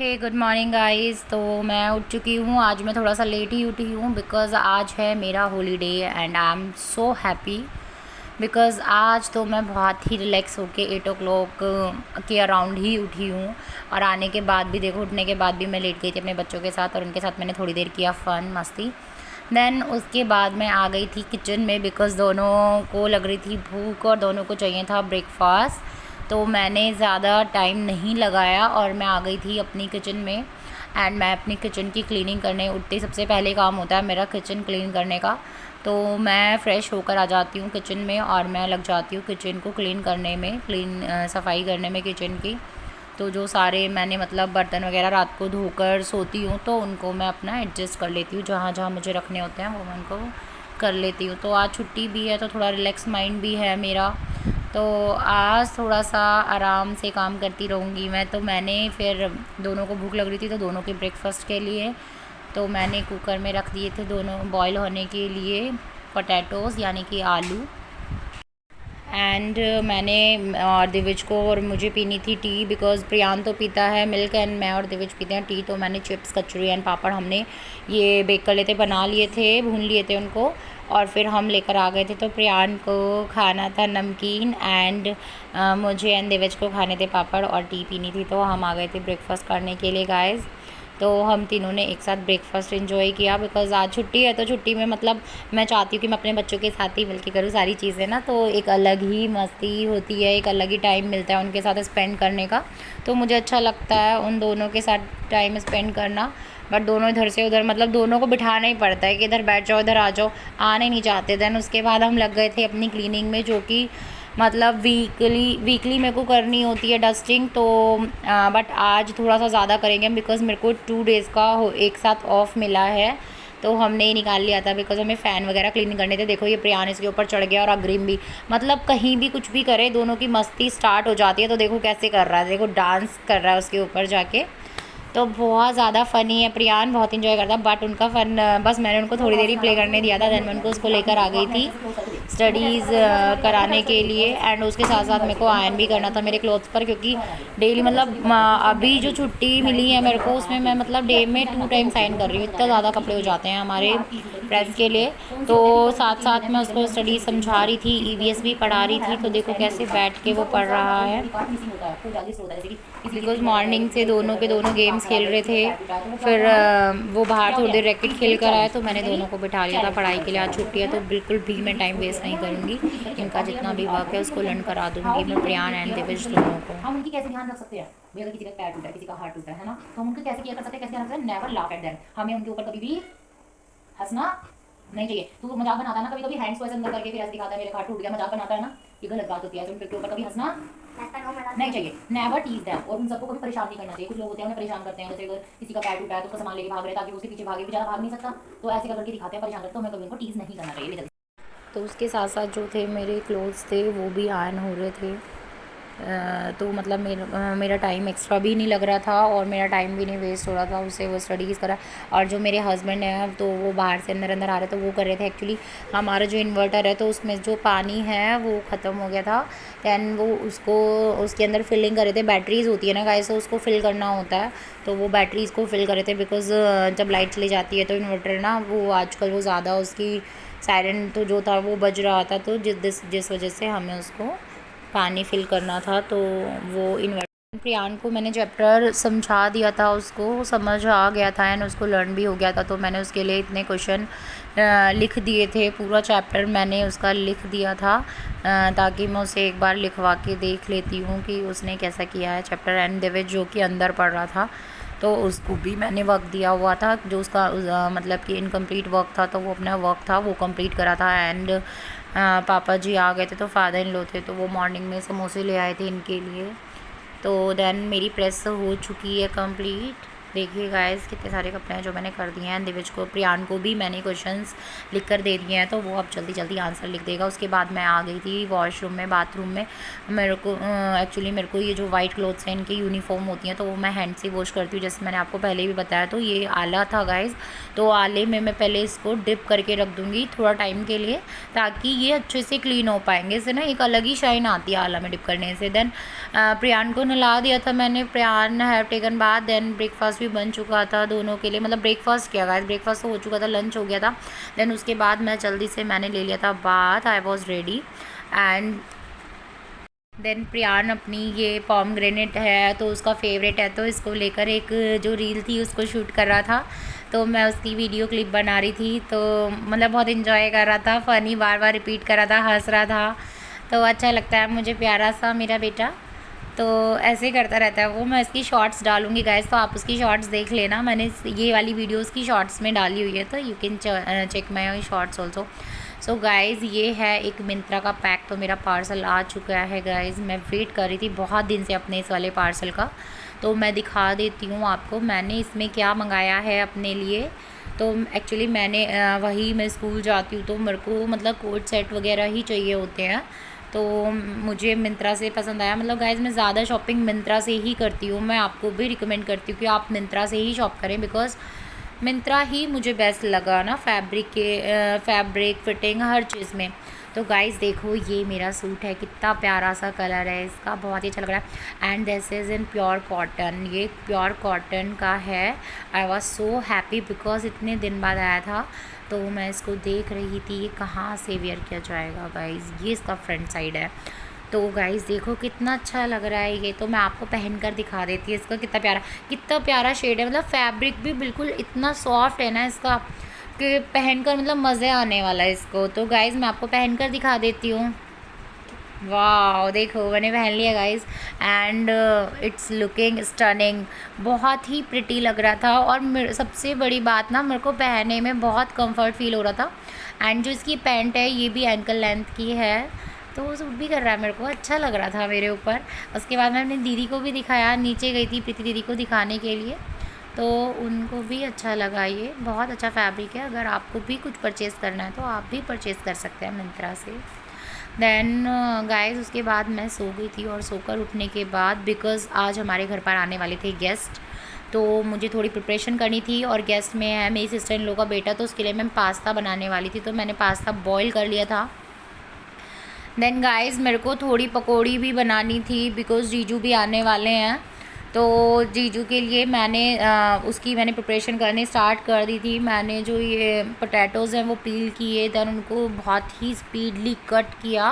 हे good morning guys. तो मैं उठ चुकी हूँ। आज मैं थोड़ा सा लेट ही उठी हूँ बिकॉज़ आज है मेरा holiday and I am so happy because आज तो मैं बहुत ही रिलैक्स होके 8 o'clock के अराउंड ही उठी हूँ। और आने के बाद भी देखो, उठने के बाद भी मैं लेट गई थी अपने बच्चों के साथ और उनके साथ मैंने थोड़ी देर किया फ़न मस्ती। देन उसके बाद मैं आ गई थी किचन में बिकॉज़ दोनों को लग रही थी भूख और दोनों को चाहिए था ब्रेकफास्ट। तो मैंने ज़्यादा टाइम नहीं लगाया और मैं आ गई थी अपनी किचन में। एंड मैं अपनी किचन की क्लीनिंग करने उठते ही सबसे पहले काम होता है मेरा किचन क्लीन करने का। तो मैं फ़्रेश होकर आ जाती हूँ किचन में और मैं लग जाती हूँ किचन को क्लीन करने में, सफाई करने में किचन की। तो जो सारे मैंने मतलब बर्तन वगैरह रात को धोकर सोती हूँ तो उनको मैं अपना एडजस्ट कर लेती हूँ, जहाँ जहाँ मुझे रखने होते हैं वो मैं उनको कर लेती हूँ। तो आज छुट्टी भी है तो थोड़ा रिलैक्स माइंड भी है मेरा। तो आज थोड़ा सा आराम से काम करती रहूँगी मैं। तो मैंने फिर दोनों को भूख लग रही थी तो दोनों के ब्रेकफास्ट के लिए तो मैंने कुकर में रख दिए थे दोनों बॉईल होने के लिए पोटैटोज़ यानी कि आलू। एंड मैंने और दिविज को और मुझे पीनी थी टी बिकॉज़ प्रियान तो पीता है मिल्क एंड मैं और दिविज पीते हैं टी। तो मैंने चिप्स कचौरी एंड पापड़ हमने ये बेक कर लेते बना लिए थे, भून लिए थे उनको और फिर हम लेकर आ गए थे। तो प्रियान को खाना था नमकीन एंड मुझे एंड दिविज को खाने थे पापड़ और टी पीनी थी। तो हम आ गए थे ब्रेकफास्ट करने के लिए गाइज़। तो हम तीनों ने एक साथ ब्रेकफास्ट एंजॉय किया बिकॉज़ आज छुट्टी है। तो छुट्टी में मतलब मैं चाहती हूँ कि मैं अपने बच्चों के साथ ही मिलके करूँ सारी चीज़ें ना, तो एक अलग ही मस्ती होती है, एक अलग ही टाइम मिलता है उनके साथ स्पेंड करने का। तो मुझे अच्छा लगता है उन दोनों के साथ टाइम स्पेंड करना। बट दोनों इधर से उधर मतलब दोनों को बिठाना ही पड़ता है कि इधर बैठ जाओ इधर आ जाओ, आने नहीं चाहते। देन उसके बाद हम लग गए थे अपनी क्लीनिंग में, जो कि मतलब वीकली मेरे को करनी होती है डस्टिंग। तो बट आज थोड़ा सा ज़्यादा करेंगे बिकॉज़ मेरे को 2 डेज़ का एक साथ ऑफ मिला है। तो हमने ही निकाल लिया था बिकॉज़ हमें फ़ैन वगैरह क्लीन करने थे। देखो ये प्रियान इसके ऊपर चढ़ गया और अग्रिम भी, मतलब कहीं भी कुछ भी करे दोनों की मस्ती स्टार्ट हो जाती है। तो देखो कैसे कर रहा है, देखो डांस कर रहा है उसके ऊपर जाके। तो बहुत ज़्यादा फ़नी है प्रियान, बहुत इन्जॉय करता है। बट उनका फ़न बस मैंने उनको थोड़ी देर ही प्ले करने दिया था। देन मैं उनको उसको लेकर आ गई थी स्टडीज़ कराने के लिए एंड उसके साथ साथ मेरे को आयरन भी करना था मेरे क्लोथ्स पर, क्योंकि डेली मतलब अभी जो छुट्टी मिली है मेरे को उसमें मैं मतलब डे में 2 टाइम्स आयरन कर रही हूँ। इतना ज़्यादा कपड़े हो जाते हैं हमारे फ्रेंड्स के लिए। तो साथ साथ मैं उसको स्टडी समझा रही थी, ईवीएस भी पढ़ा रही थी। तो देखो कैसे बैठ के वो पढ़ रहा है बिकॉज मॉर्निंग से दोनों के दोनों गेम्स खेल रहे थे। फिर वो बाहर थोड़ी देर रैकेट खेल कर आए तो मैंने दोनों को बिठा लिया था पढ़ाई के लिए। आज छुट्टी है तो बिल्कुल भी मैं टाइम वेस्ट नहीं करूँगी, इनका जितना भी वर्क है उसको लर्न करा दूँगी मैं प्रियान एंड दिविज दोनों को। हम उनकी कैसे ध्यान रख सकते हैं भैया, अगर किसी का पैर टूटा है, किसी का हाथ टूटा है ना, तो हम उनके कैसे केयर कर सकते हैं, कैसे ध्यान रख सकते हैं। नेवर लाफ एट देम, हमें उनके ऊपर कभी भी हंसना नहीं चाहिए। तू मजाक बनाता है ना कभी कभी, हैंड्स को ऐसे अंदर करके फिर ऐसे दिखाता है मेरे हाथ टूट गया, मजाक बनाता है ना, ये गलत बात होती है। उनके ऊपर कभी हंसना नहीं चाहिए, नेवर टीज देम। और उन सबको कभी परेशान नहीं करना चाहिए। कुछ लोग होते हैं उन्हें परेशान करते हैं, जैसे अगर किसी का पैर टूटा है तो उसका सामान लेके भाग रहे हैं ताकि उसके पीछे भागे, बेचारा भाग नहीं सकता, तो ऐसे करके दिखाते हैं, परेशान करते हैं। तो हमें कभी उनको टीज नहीं करना चाहिए। तो उसके साथ साथ जो थे मेरे क्लोथ्स थे वो भी आयरन हो रहे थे। तो मतलब मेरा टाइम एक्स्ट्रा भी नहीं लग रहा था और मेरा टाइम भी नहीं वेस्ट हो रहा था, उससे वो स्टडीज़ करा। और जो मेरे हस्बैंड हैं तो वो बाहर से अंदर अंदर आ रहे तो वो कर रहे थे। एक्चुअली हमारा जो इन्वर्टर है तो उसमें जो पानी है वो ख़त्म हो गया था। दैन वो उसको उसके अंदर फिलिंग कर रहे थे। बैटरीज़ होती है ना गाइस, तो उसको फिल करना होता है। तो वो बैटरीज़ को फिल कर रहे थे बिकॉज़ जब लाइट चली जाती है तो इन्वर्टर ना वो आजकल वो ज़्यादा उसकी सायरन तो जो था वो बज रहा था। तो जिस वजह से हमें उसको पानी फिल करना था। तो वो इन्वर्टर प्रियान को मैंने चैप्टर समझा दिया था, उसको समझ आ गया था एंड उसको लर्न भी हो गया था। तो मैंने उसके लिए इतने क्वेश्चन लिख दिए थे, पूरा चैप्टर मैंने उसका लिख दिया था ताकि मैं उसे एक बार लिखवा के देख लेती हूँ कि उसने कैसा किया है चैप्टर। एंड दिविज जो कि अंदर पढ़ रहा था तो उसको भी मैंने वर्क दिया हुआ था जो उसका मतलब कि इनकम्प्लीट वर्क था, तो वो अपना वर्क था वो कंप्लीट करा था। एंड पापा जी आ गए थे तो फादर इन लॉ थे तो वो मॉर्निंग में समोसे ले आए थे इनके लिए। तो देन मेरी प्रेस हो चुकी है कंप्लीट। देखिए गाइस कितने सारे कपड़े हैं जो मैंने कर दिए हैं। दिविज को, प्रियान को भी मैंने क्वेश्चंस लिख कर दे दिए हैं, तो वो अब जल्दी जल्दी आंसर लिख देगा। उसके बाद मैं आ गई थी वॉशरूम में, बाथरूम में। मेरे को एक्चुअली मेरे को ये जो वाइट क्लोथ्स हैं इनकी यूनिफॉर्म होती हैं, तो वो मैं हैंड से वॉश करती हूँ, जैसे मैंने आपको पहले भी बताया। तो ये आला था गाइज़, तो आले में मैं पहले इसको डिप करके रख दूँगी थोड़ा टाइम के लिए, ताकि ये अच्छे से क्लीन हो पाएंगे। इससे ना एक अलग ही शाइन आती है आला में डिप करने से। देन प्रियान को नहला दिया था मैंने, Priyan have taken bath. Then breakfast भी बन चुका था दोनों के लिए, मतलब ब्रेकफास्ट किया गाइस, ब्रेकफास्ट तो हो चुका था, लंच हो गया था। देन उसके बाद मैं जल्दी से मैंने ले लिया था bath, I was ready. And then Priyan अपनी ये पॉमग्रेनेट है तो उसका फेवरेट है, तो इसको लेकर एक जो रील थी उसको शूट कर रहा था, तो मैं उसकी वीडियो क्लिप बना रही थी। तो मतलब बहुत इन्जॉय कर रहा था, फ़नी बार बार रिपीट कर रहा था, हंस रहा था। तो अच्छा लगता है मुझे, प्यारा सा मेरा बेटा तो ऐसे करता रहता है वो। मैं इसकी शॉर्ट्स डालूंगी गाइस, तो आप उसकी शॉर्ट्स देख लेना। मैंने ये वाली वीडियो उसकी शॉर्ट्स में डाली हुई है, तो you can check my shorts also. So guys ये है एक मिंत्रा का पैक, तो मेरा पार्सल आ चुका है गाइज़। मैं वेट कर रही थी बहुत दिन से अपने इस वाले पार्सल का, तो मैं दिखा देती हूँ आपको मैंने इसमें क्या मंगाया है अपने लिए। तो एक्चुअली मैंने वही, मैं स्कूल जाती हूँ तो मेरे को मतलब कोट सेट वगैरह ही चाहिए होते हैं, तो मुझे मिंत्रा से पसंद आया। मतलब गाइज़ मैं ज़्यादा शॉपिंग मिंत्रा से ही करती हूँ, मैं आपको भी रिकमेंड करती हूँ कि आप मिंत्रा से ही शॉप करें, बिकॉज़ मिंत्रा ही मुझे बेस्ट लगा ना, फैब्रिक फिटिंग हर चीज़ में। तो गाइज़ देखो ये मेरा सूट है, कितना प्यारा सा कलर है इसका, बहुत ही अच्छा लग रहा है। And this is in pure cotton, ये प्योर कॉटन का है। I was so happy because इतने दिन बाद आया था, तो मैं इसको देख रही थी ये कहाँ से वेयर किया जाएगा गाइज़। ये इसका फ्रंट साइड है, तो गाइज़ देखो कितना अच्छा लग रहा है ये। तो मैं आपको पहन कर दिखा देती हूँ इसका, कितना प्यारा शेड है। मतलब फैब्रिक भी बिल्कुल इतना सॉफ्ट है ना इसका कि पहन कर मतलब मज़े आने वाला है इसको। तो गाइज़ मैं आपको पहन कर दिखा देती हूँ। वाह देखो मैंने पहन लिया guys, and it's looking stunning, बहुत ही प्रिटी लग रहा था। और सबसे बड़ी बात ना, मेरे को पहनने में बहुत कंफर्ट फील हो रहा था। एंड जो इसकी पैंट है ये भी एंकल लेंथ की है, तो वो सूट भी कर रहा है, मेरे को अच्छा लग रहा था मेरे ऊपर। उसके बाद मैं अपनी दीदी को भी दिखाया, नीचे गई थी प्रीति दीदी को दिखाने के लिए, तो उनको भी अच्छा लगा। ये बहुत अच्छा फैब्रिक है, अगर आपको भी कुछ परचेज़ करना है तो आप भी परचेज़ कर सकते हैं मिंत्रा से। देन गाइस उसके बाद मैं सो गई थी, और सोकर उठने के बाद, बिकॉज़ आज हमारे घर पर आने वाले थे गेस्ट, तो मुझे थोड़ी प्रिपरेशन करनी थी। और गेस्ट में है मेरी सिस्टर इन लॉ का बेटा, तो उसके लिए मैं पास्ता बनाने वाली थी, तो मैंने पास्ता बॉईल कर लिया था। देन गाइस मेरे को थोड़ी पकौड़ी भी बनानी थी, बिकॉज़ जीजू भी आने वाले हैं, तो जीजू के लिए मैंने उसकी मैंने प्रिपरेशन करनी स्टार्ट कर दी थी। मैंने जो ये पोटैटोज़ हैं वो पील किए, देन उनको बहुत ही स्पीडली कट किया,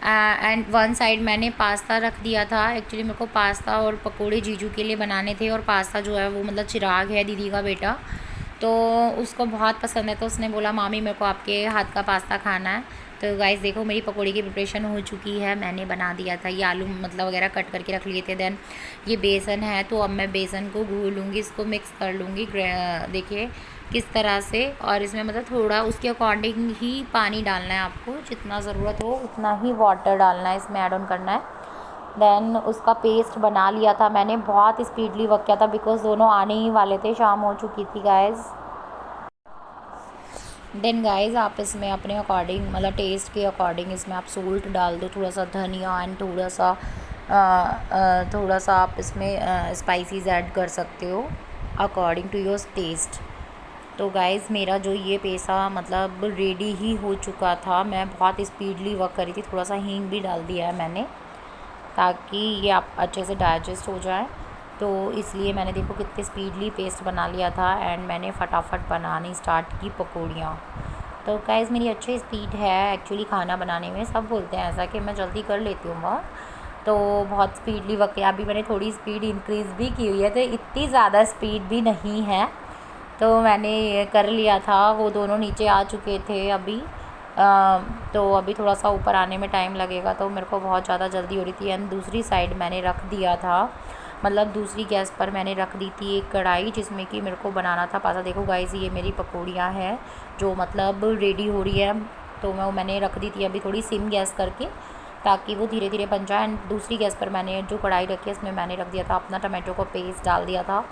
एंड वन साइड मैंने पास्ता रख दिया था। एक्चुअली मेरे को पास्ता और पकोड़े जीजू के लिए बनाने थे, और पास्ता जो है वो मतलब चिराग है दीदी का बेटा, तो उसको बहुत पसंद है, तो उसने बोला मामी मेरे को आपके हाथ का पास्ता खाना है। तो गाइस देखो मेरी पकौड़ी की प्रिपरेशन हो चुकी है, मैंने बना दिया था, ये आलू मतलब वगैरह कट करके रख लिए थे। देन ये बेसन है, तो अब मैं बेसन को घोल लूँगी, इसको मिक्स कर लूँगी, देखिए किस तरह से। और इसमें मतलब थोड़ा उसके अकॉर्डिंग ही पानी डालना है, आपको जितना ज़रूरत हो उतना ही वाटर डालना है, इसमें ऐड ऑन करना है। देन उसका पेस्ट बना लिया था मैंने, बहुत स्पीडली वर्क किया था, बिकॉज़ दोनों आने ही वाले थे, शाम हो चुकी थी गाइज़। देन गाइज़ आप इसमें अपने अकॉर्डिंग मतलब टेस्ट के अकॉर्डिंग इसमें आप सोल्ट डाल दो, थोड़ा सा धनिया, एंड थोड़ा सा आप इसमें स्पाइसीज़ ऐड कर सकते हो अकॉर्डिंग टू योर टेस्ट। तो गाइज़ मेरा जो ये पेसा मतलब रेडी ही हो चुका था, मैं बहुत स्पीडली वर्क करी थी, थोड़ा सा हींग भी डाल दिया है मैंने, ताकि ये आप अच्छे से डाइजेस्ट हो जाए, तो इसलिए मैंने देखो कितने स्पीडली पेस्ट बना लिया था, एंड मैंने फटाफट बनानी स्टार्ट की पकौड़ियाँ। तो गाइस मेरी अच्छी स्पीड है एक्चुअली खाना बनाने में, सब बोलते हैं ऐसा कि मैं जल्दी कर लेती हूँ वह, तो बहुत स्पीडली वर्क किया। अभी मैंने थोड़ी स्पीड इंक्रीज़ भी की हुई है, तो इतनी ज़्यादा स्पीड भी नहीं है, तो मैंने ये कर लिया था। वो दोनों नीचे आ चुके थे अभी, तो अभी थोड़ा सा ऊपर आने में टाइम लगेगा, तो मेरे को बहुत ज़्यादा जल्दी हो रही थी। एंड दूसरी साइड मैंने रख दिया था, मतलब दूसरी गैस पर मैंने रख दी थी एक कढ़ाई, जिसमें कि मेरे को बनाना था पास्ता। देखो गाइस ये मेरी पकौड़ियाँ हैं जो मतलब रेडी हो रही है, तो मैंने रख दी थी अभी थोड़ी सिम गैस करके, ताकि वो धीरे धीरे बन जाए। एंड दूसरी गैस पर मैंने जो कढ़ाई रखी है इसमें मैंने रख दिया था अपना टमाटो का पेस्ट डाल दिया था,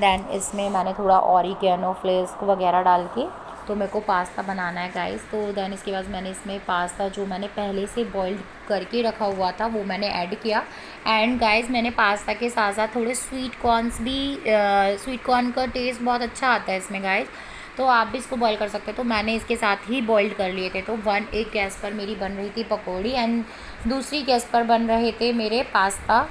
दैन इसमें मैंने थोड़ा ऑरिगेनो फ्लेक्स वगैरह डाल के तो मेरे को पास्ता बनाना है गाइस। तो दैन इसके बाद मैंने इसमें पास्ता जो मैंने पहले से बॉइल्ड करके रखा हुआ था वो मैंने ऐड किया। एंड गाइस मैंने पास्ता के साथ साथ थोड़े स्वीट कॉर्नस भी, स्वीट कॉर्न का टेस्ट बहुत अच्छा आता है इसमें गाइस, तो आप भी इसको बॉईल कर सकते हो। तो मैंने इसके साथ ही बॉइल्ड कर लिए थे। तो एक गैस पर मेरी बन रही थी पकौड़ी एंड दूसरी गैस पर बन रहे थे मेरे पास्ता,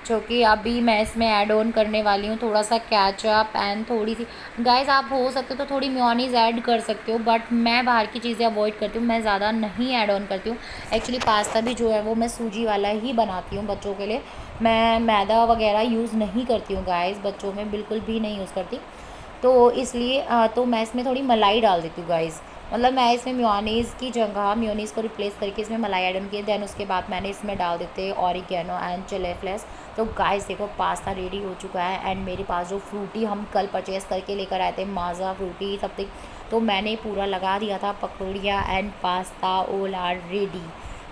जो कि अभी मैं इसमें ऐड ऑन करने वाली हूँ थोड़ा सा केचप एंड थोड़ी सी, गाइस आप हो सकते तो थोड़ी मेयोनीज़ ऐड कर सकते हो, बट मैं बाहर की चीज़ें अवॉइड करती हूँ, मैं ज़्यादा नहीं ऐड ऑन करती हूँ। एक्चुअली पास्ता भी जो है वो मैं सूजी वाला ही बनाती हूँ बच्चों के लिए, मैं मैदा वगैरह यूज़ नहीं करती हूँ गाइस, बच्चों में बिल्कुल भी नहीं यूज़ करती। तो इसलिए तो मैं इसमें थोड़ी मलाई डाल देती हूँ गाइस, मतलब मैं इसमें मेयोनीज़ की जगह मेयोनीज़ को रिप्लेस करके इसमें मलाई ऐड किया। दैन उसके बाद मैंने इसमें डाल देते ऑरिगेनो एंड चिली फ्लेक्स। तो गाइस देखो पास्ता रेडी हो चुका है एंड मेरे पास जो फ्रूटी हम कल परचेज़ करके लेकर आए थे, माज़ा फ्रूटी समथिंग, तो मैंने पूरा लगा दिया था, पकौड़ियाँ and pasta all are ready.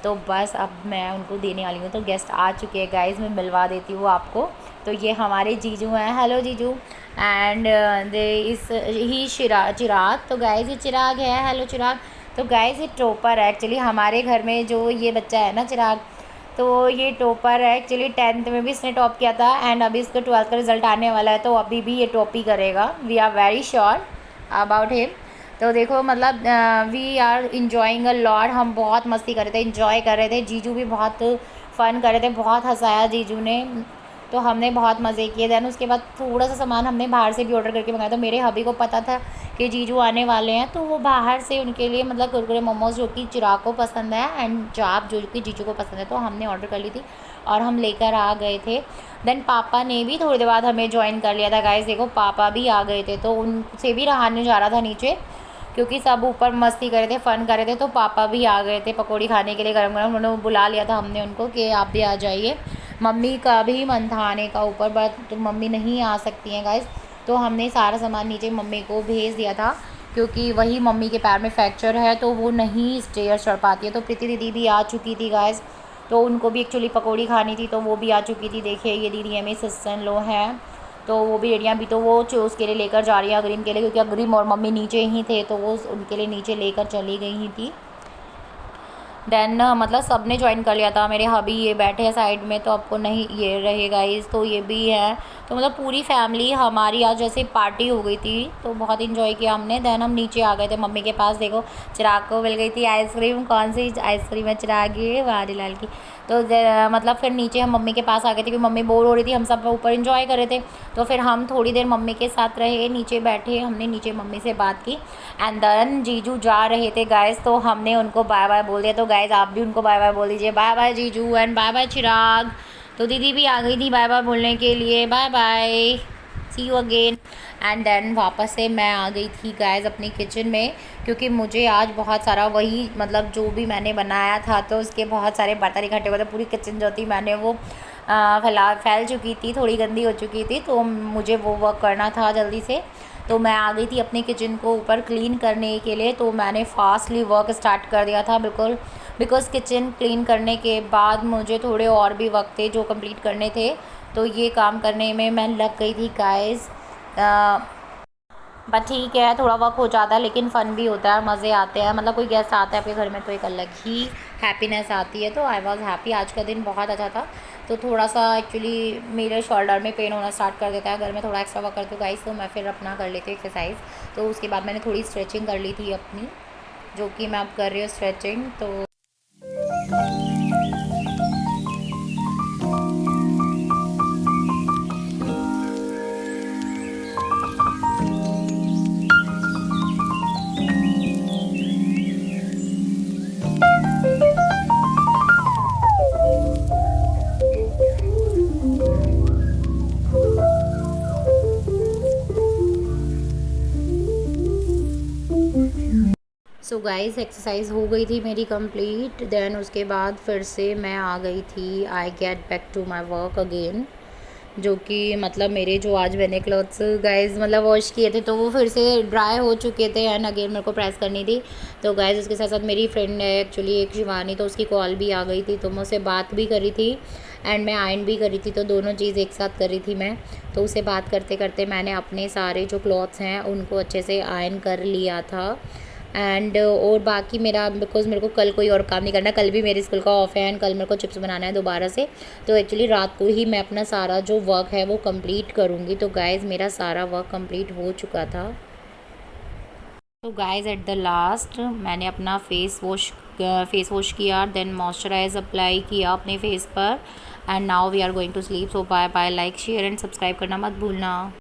तो बस अब मैं उनको देने वाली हूँ। तो गेस्ट आ चुके हैं गाइस, मैं मिलवा देती हूँ आपको। तो ये हमारे जीजू हैं, हेलो जीजू। एंड दे इस ही चिराग, तो गाइस ये चिराग है, हेलो चिराग। तो गाइस ये टॉपर है एक्चुअली हमारे घर में, जो ये बच्चा है ना चिराग, तो ये टॉपर है एक्चुअली, 10th में भी इसने टॉप किया था एंड अभी इसका 12th का रिजल्ट आने वाला है, तो अभी भी ये टॉप ही करेगा, we are very sure about him. तो देखो मतलब we are enjoying a lot, हम बहुत मस्ती कर रहे थे, इंजॉय कर रहे थे, जीजू भी बहुत फ़न कर रहे थे, बहुत हंसाया जीजू ने, तो हमने बहुत मज़े किए। दैन उसके बाद थोड़ा सा सामान हमने बाहर से भी ऑर्डर करके मंगाया, तो मेरे हबी को पता था कि जीजू आने वाले हैं, तो वो बाहर से उनके लिए मतलब कुरकुरे मोमोज़ जो कि चिराग को पसंद है एंड चाप जो कि जीजू को पसंद है, तो हमने ऑर्डर कर ली थी और हम लेकर आ गए थे। देन पापा ने भी थोड़ी देर बाद हमें ज्वाइन कर लिया था गाइस, देखो पापा भी आ गए थे, तो उनसे भी रहा नहीं जा रहा था नीचे, क्योंकि सब ऊपर मस्ती कर रहे थे, फ़न कर रहे थे, तो पापा भी आ गए थे पकौड़ी खाने के लिए गरम गरम, उन्होंने बुला लिया था हमने उनको कि आप भी आ जाइए। मम्मी का भी मन था आने का ऊपर, बट तो मम्मी नहीं आ सकती हैं गाइस, तो हमने सारा सामान नीचे मम्मी को भेज दिया था, क्योंकि वही मम्मी के पैर में फ्रैक्चर है, तो वो नहीं स्टेयर चढ़ पाती है। तो प्रीति दीदी भी आ चुकी थी गाइस, तो उनको भी एक्चुअली पकौड़ी खानी थी, तो वो भी आ चुकी थी। देखिए ये दीदी हमें सिस्टर इन लॉ हैं, तो वो भी रेडियाँ भी, तो वो उसके लिए लेकर जा रही है अग्रिम के लिए, क्योंकि अग्रिम और मम्मी नीचे ही थे, तो वो उनके लिए नीचे लेकर चली गई ही थी। देन मतलब सब ने ज्वाइन कर लिया था, मेरे हबी ये बैठे हैं साइड में, तो आपको नहीं ये रहे गाइस, तो ये भी है, तो मतलब पूरी फैमिली हमारी आज जैसे पार्टी हो गई थी, तो बहुत इन्जॉय किया हमने। देन हम नीचे आ गए थे मम्मी के पास, देखो चिराग को मिल गई थी आइसक्रीम, कौन सी आइसक्रीम है चिराग, ये वारीलाल की। तो मतलब फिर नीचे हम मम्मी के पास आ गए थे, क्योंकि मम्मी बोर हो रही थी, हम सब ऊपर इन्जॉय कर रहे थे, तो फिर हम थोड़ी देर मम्मी के साथ रहे, नीचे बैठे, हमने नीचे मम्मी से बात की। एंड देन जीजू जा रहे थे गाइस, तो हमने उनको बाय बाय बोल दिया, तो गाइस आप भी उनको बाय बाय बोल दीजिए, बाय बाय जीजू एंड बाय बाय चिराग। तो दीदी भी आ गई थी बाय बाय बोलने के लिए, bye bye, see you again. And then वापस से मैं आ गई थी गाइस अपनी किचन में, क्योंकि मुझे आज बहुत सारा वही मतलब जो भी मैंने बनाया था, तो उसके बहुत सारे बर्तन इकट्ठे हुए थे, पूरी किचन जो थी मैंने वो फैल चुकी थी, थोड़ी गंदी हो चुकी थी, तो मुझे वो वर्क करना था जल्दी से, तो मैं आ गई थी अपनी किचन को ऊपर क्लीन करने के लिए। तो मैंने फास्टली वर्क स्टार्ट कर दिया था बिल्कुल, बिकॉज़ किचन क्लीन करने के बाद मुझे थोड़े और भी वक्त थे जो कंप्लीट करने थे, तो ये काम करने में मैं लग गई थी गाइस। बट ठीक है, थोड़ा वर्क हो जाता है लेकिन फ़न भी होता है, मज़े आते हैं, मतलब कोई गेस्ट आता है आपके घर में तो एक अलग ही हैप्पीनेस आती है। तो आई वॉज़ हैप्पी, आज का दिन बहुत अच्छा था। तो थोड़ा सा एक्चुअली मेरे शोल्डर में पेन होना स्टार्ट कर देता है अगर मैं थोड़ा एक्स्ट्रा वर्क करती हूँ गाइस, तो मैं फिर अपना कर लेती हूँ एक्सरसाइज। तो उसके बाद मैंने थोड़ी स्ट्रेचिंग कर ली थी अपनी, जो कि मैं अब कर रही हूँ स्ट्रेचिंग। तो सो गाइस एक्सरसाइज हो गई थी मेरी कंप्लीट। देन उसके बाद फिर से मैं आ गई थी, I get back to my work again. जो कि मतलब मेरे जो आज मैंने क्लॉथ्स गाइस मतलब वॉश किए थे तो वो फिर से ड्राई हो चुके थे एंड अगेन मेरे को प्रेस करनी थी। तो गाइस उसके साथ साथ मेरी फ्रेंड है एक्चुअली एक शिवानी, तो उसकी कॉल भी आ गई थी तो मैं उससे बात भी करी थी एंड मैं आयरन भी करी थी, तो दोनों चीज़ एक साथ करी थी मैं। तो उससे बात करते करते मैंने अपने सारे जो क्लॉथ्स हैं उनको अच्छे से आयरन कर लिया था एंड और बाकी मेरा बिकॉज़ मेरे को कल कोई और काम नहीं करना, कल भी मेरे स्कूल का ऑफ है एंड कल मेरे को चिप्स बनाना है दोबारा से। तो एक्चुअली रात को ही मैं अपना सारा जो वर्क है वो कंप्लीट करूँगी। तो गाइज़ मेरा सारा वर्क कंप्लीट हो चुका था। तो गाइज़ एट द लास्ट मैंने अपना फेस वॉश किया, देन मॉइस्चराइज अप्लाई किया अपने फेस पर and now we are going to sleep. So bye bye, like share and subscribe करना मत भूलना।